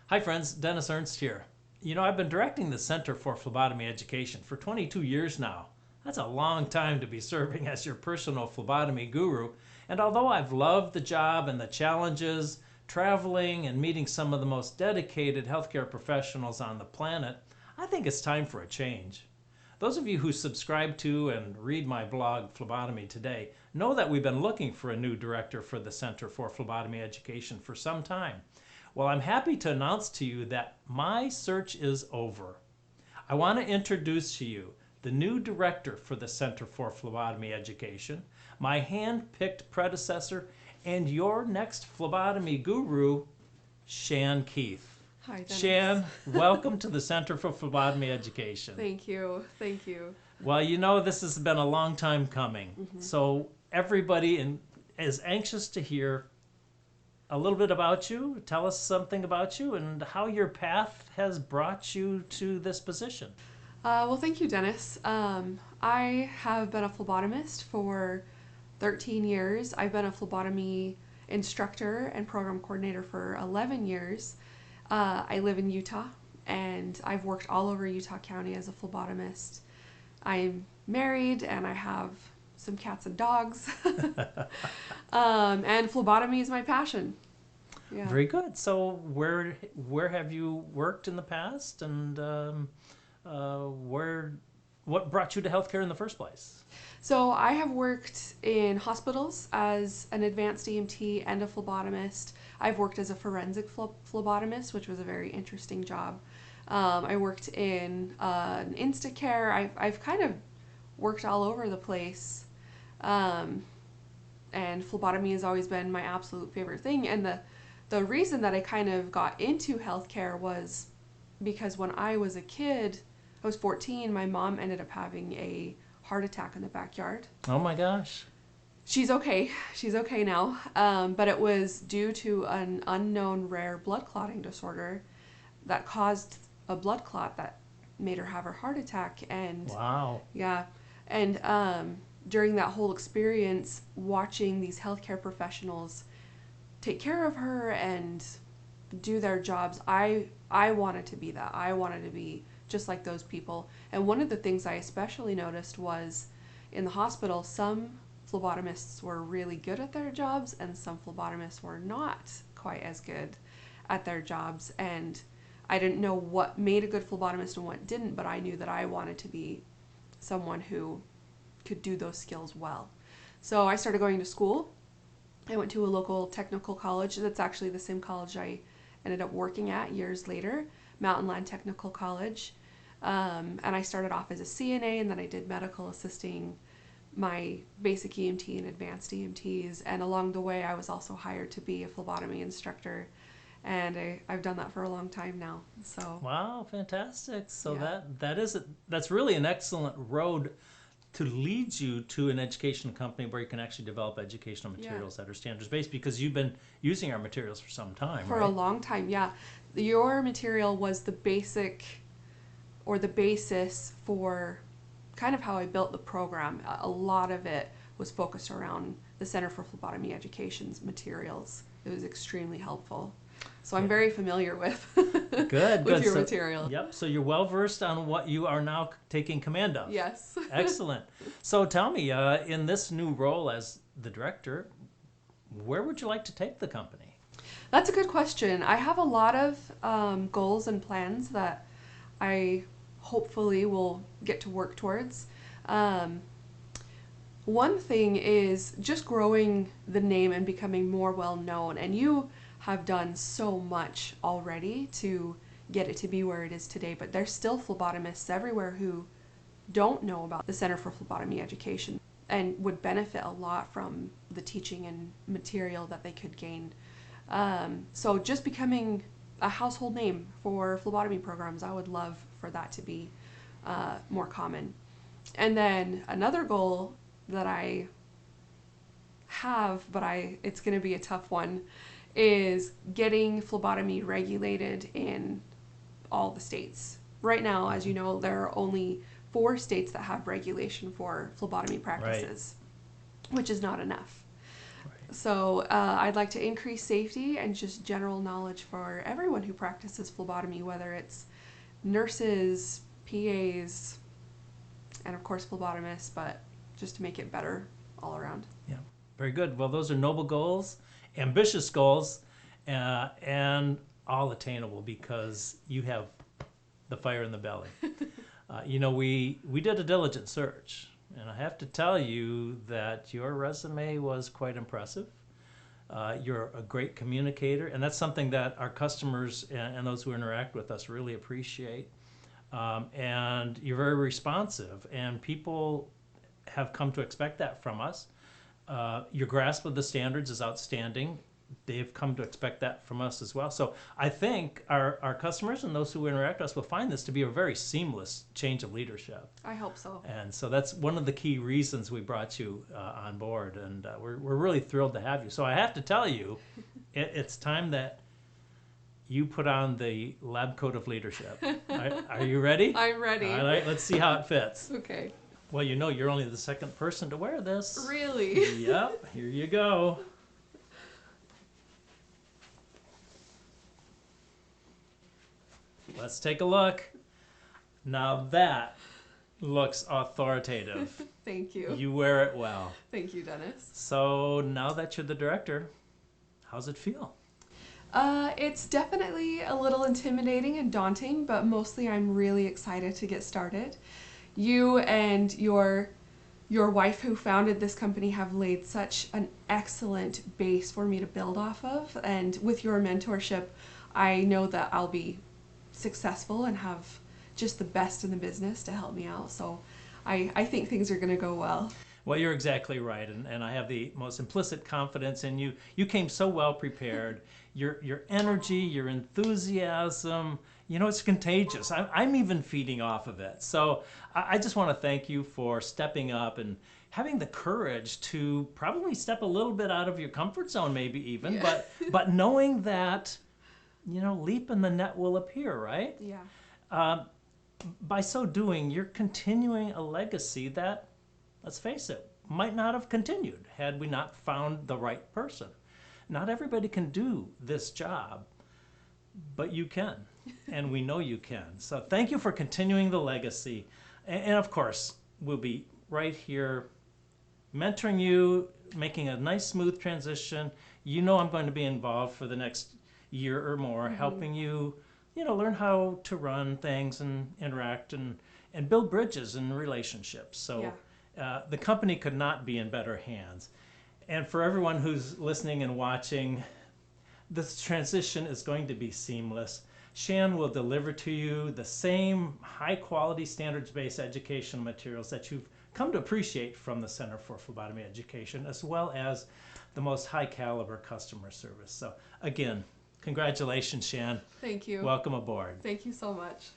Hi friends, Dennis Ernst here. You know, I've been directing the Center for Phlebotomy Education for 22 years now. That's a long time to be serving as your personal phlebotomy guru. And although I've loved the job and the challenges, traveling and meeting some of the most dedicated healthcare professionals on the planet, I think it's time for a change. Those of you who subscribe to and read my blog, Phlebotomy Today, know that we've been looking for a new director for the Center for Phlebotomy Education for some time. Well, I'm happy to announce to you that my search is over. I want to introduce to you the new director for the Center for Phlebotomy Education, my hand-picked predecessor, and your next phlebotomy guru, Shan Keith. Hi, Dennis. Shan, welcome to the Center for Phlebotomy Education. Thank you. Thank you. Well, you know, this has been a long time coming. So everybody is anxious to hear a little bit about you. Tell us something about you and how your path has brought you to this position. Well, thank you, Dennis. I have been a phlebotomist for 13 years. I've been a phlebotomy instructor and program coordinator for 11 years. I live in Utah, and I've worked all over Utah County as a phlebotomist. I'm married, and I have some cats and dogs. And phlebotomy is my passion. Yeah. Very good. So where have you worked in the past, and what brought you to healthcare in the first place? So I have worked in hospitals as an advanced EMT and a phlebotomist. I've worked as a forensic phlebotomist, which was a very interesting job. I worked in an Instacare. I've kind of worked all over the place. And phlebotomy has always been my absolute favorite thing. And the reason that I kind of got into healthcare was because when I was a kid, I was 14, my mom ended up having a heart attack in the backyard. Oh my gosh. She's okay. She's okay now. But it was due to an unknown rare blood clotting disorder that caused a blood clot that made her have her heart attack. And wow. Yeah. And during that whole experience, watching these healthcare professionals take care of her and do their jobs, I wanted to be that. I wanted to be just like those people. And one of the things I especially noticed was in the hospital, some phlebotomists were really good at their jobs and some phlebotomists were not quite as good at their jobs. And I didn't know what made a good phlebotomist and what didn't, but I knew that I wanted to be someone who could do those skills well. So I started going to school. I went to a local technical college. That's actually the same college I ended up working at years later, Mountain Land Technical College. And I started off as a CNA, and then I did medical assisting, my basic EMT and advanced EMTs. And along the way, I was also hired to be a phlebotomy instructor. And I've done that for a long time now. So wow, fantastic. So yeah. that's really an excellent road to lead you to an education company where you can actually develop educational materials that are standards-based, because you've been using our materials for some time, For right? a long time, yeah. Your material was the basic or the basis for kind of how I built the program. A lot of it was focused around the Center for Phlebotomy Education's materials. It was extremely helpful. So I'm very familiar with good your so, material. Yep. So you're well versed on what you are now taking command of. Yes. Excellent. So tell me, in this new role as the director, where would you like to take the company? That's a good question. I have a lot of goals and plans that I hopefully will get to work towards. One thing is just growing the name and becoming more well known. And you have done so much already to get it to be where it is today, but there's still phlebotomists everywhere who don't know about the Center for Phlebotomy Education and would benefit a lot from the teaching and material that they could gain. So just becoming a household name for phlebotomy programs, I would love for that to be more common. And then another goal that I have, but it's going to be a tough one, is getting phlebotomy regulated in all the states. Right now, as you know, there are only 4 states that have regulation for phlebotomy practices, which is not enough. Right. So I'd like to increase safety and just general knowledge for everyone who practices phlebotomy, whether it's nurses, PAs, and of course phlebotomists, but just to make it better all around. Yeah, very good. Well, those are noble goals, ambitious goals, and all attainable because you have the fire in the belly. We did a diligent search, and I have to tell you that your resume was quite impressive. You're a great communicator, and that's something that our customers and those who interact with us really appreciate. And you're very responsive, and people have come to expect that from us. Your grasp of the standards is outstanding. They've come to expect that from us as well. So I think our customers and those who interact with us will find this to be a very seamless change of leadership. I hope so. And so that's one of the key reasons we brought you on board, and we're really thrilled to have you. So I have to tell you, it's time that you put on the lab coat of leadership. Are you ready? I'm ready. All right, let's see how it fits. Okay. Well, you're only the second person to wear this. Really? Yep, here you go. Let's take a look. Now that looks authoritative. Thank you. You wear it well. Thank you, Dennis. So now that you're the director, how's it feel? It's definitely a little intimidating and daunting, but mostly I'm really excited to get started. You and your wife who founded this company have laid such an excellent base for me to build off of, and with your mentorship, I know that I'll be successful and have just the best in the business to help me out. So I think things are going to go well. Well, you're exactly right, and I have the most implicit confidence in you. You came so well prepared. Your energy, your enthusiasm, it's contagious. I'm even feeding off of it. So I just want to thank you for stepping up and having the courage to probably step a little bit out of your comfort zone, maybe even, Yeah. but knowing that, leap in the net will appear, right? Yeah. By so doing, you're continuing a legacy that, let's face it, might not have continued had we not found the right person. Not everybody can do this job, but you can, and we know you can. So thank you for continuing the legacy. And of course, we'll be right here mentoring you, making a nice, smooth transition. I'm going to be involved for the next year or more, helping you, learn how to run things and interact and build bridges and relationships. So the company could not be in better hands. And for everyone who's listening and watching, this transition is going to be seamless. Shan will deliver to you the same high-quality, standards-based educational materials that you've come to appreciate from the Center for Phlebotomy Education, as well as the most high-caliber customer service. So again, congratulations, Shan. Thank you. Welcome aboard. Thank you so much.